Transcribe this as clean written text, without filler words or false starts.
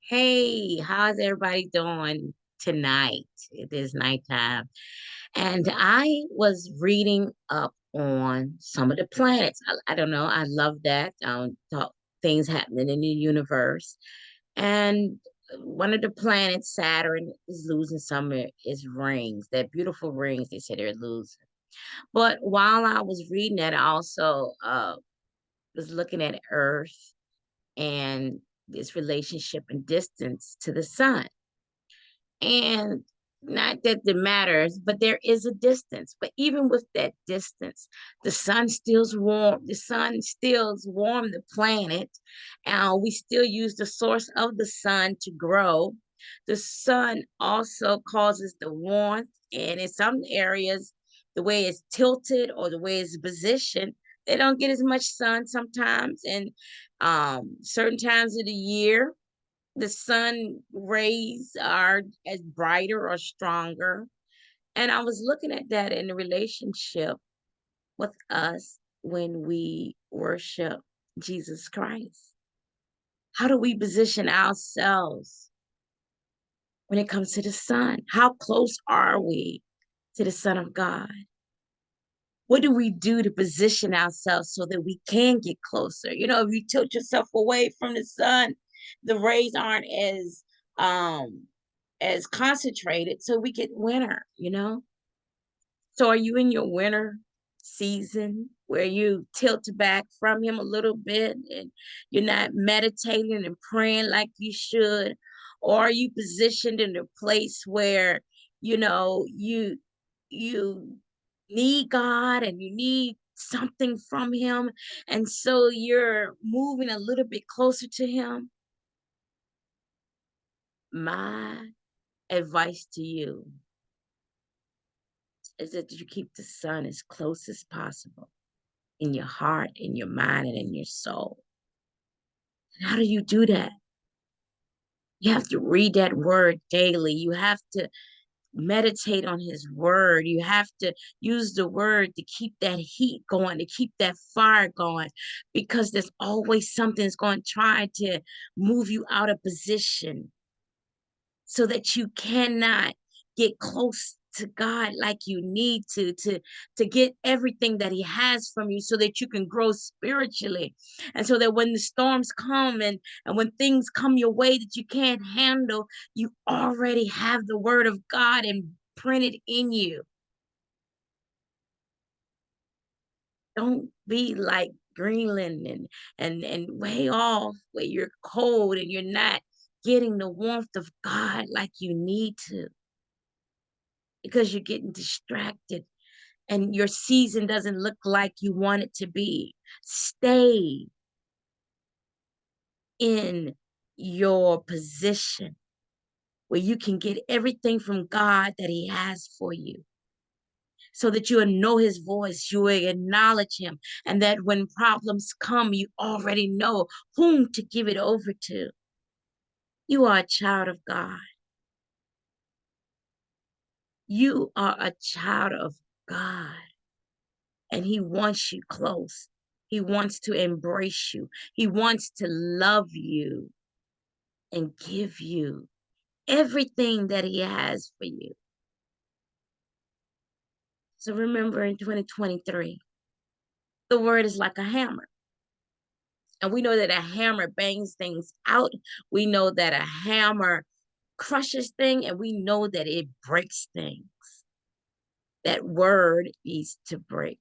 Hey, how's everybody doing tonight? It is nighttime. And I was reading up on some of the planets. I don't know. I love that. Things happening in the universe. And one of the planets, Saturn, is losing some of its rings. That beautiful rings they said they're losing. But while I was reading that, I also was looking at Earth and its relationship and distance to the sun. And not that it matters, but there is a distance. But even with that distance, the sun still's warm. The sun still's warm the planet. And we still use the source of the sun to grow. The sun also causes the warmth. And in some areas, the way it's tilted or the way it's positioned, they don't get as much sun sometimes. And certain times of the year, the sun rays are as brighter or stronger. And I was looking at that in the relationship with us when we worship Jesus Christ. How do we position ourselves when it comes to the sun? How close are we to the Son of God? What do we do to position ourselves so that we can get closer? If you tilt yourself away from the sun, the rays aren't um as concentrated, so we get winter. So are you in your winter season where you tilt back from him a little bit and you're not meditating and praying like you should? Or are you positioned in a place where, you need God and you need something from him, and so you're moving a little bit closer to him? My advice to you is that you keep the sun as close as possible in your heart, in your mind, and in your soul. And how do you do that? You have to read that word daily. You have to meditate on his word. You have to use the word to keep that heat going, to keep that fire going, because there's always something that's going to try to move you out of position so that you cannot get close to God like you need to get everything that he has from you so that you can grow spiritually. And so that when the storms come and when things come your way that you can't handle, you already have the word of God imprinted in you. Don't be like Greenland and way off where you're cold and you're not getting the warmth of God like you need to, because you're getting distracted and your season doesn't look like you want it to be. Stay in your position where you can get everything from God that he has for you, so that you will know his voice, you will acknowledge him, and that when problems come, you already know whom to give it over to. You are a child of God. You are a child of God, and he wants you close. He wants to embrace you. He wants to love you and give you everything that he has for you. So remember, in 2023, the word is like a hammer. And we know that a hammer bangs things out. We know that a hammer crushes things, and we know that it breaks things. That word needs to break.